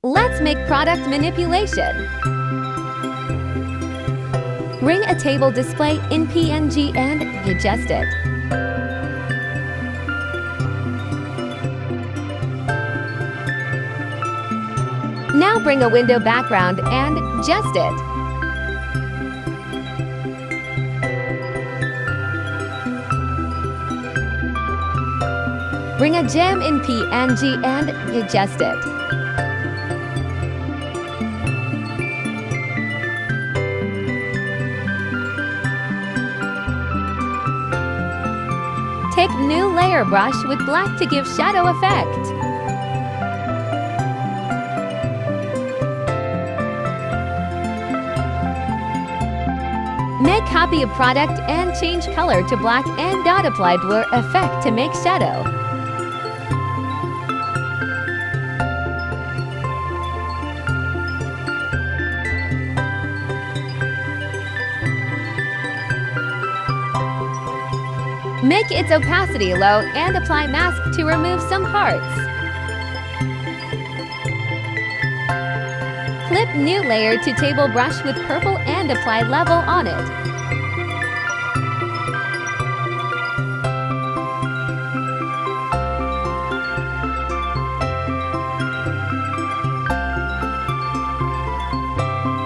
Let's make product manipulation. Bring a table display in PNG and adjust it. Now bring a window background and adjust it. Bring a gem in PNG and adjust it. Take new layer brush with black to give shadow effect. Make copy of product and change color to black and dot apply blur effect to make shadow. Make its opacity low and apply mask to remove some parts. Clip new layer to table brush with purple and apply level on it.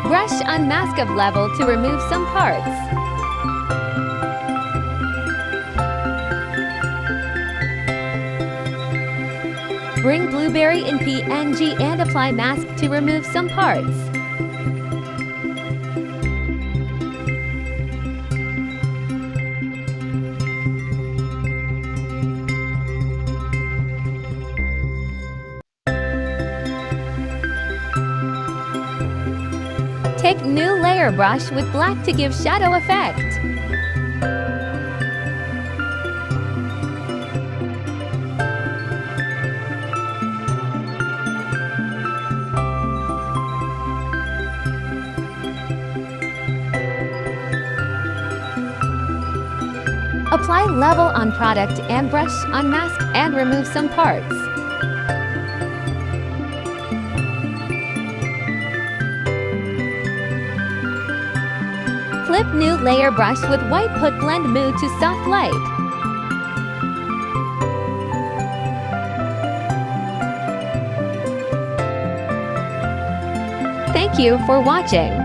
Brush on mask of level to remove some parts. Bring blueberry in PNG and apply mask to remove some parts. Take new layer brush with black to give shadow effect. Apply level on product and brush on mask and remove some parts. Clip new layer brush with white put blend mood to soft light. Thank you for watching.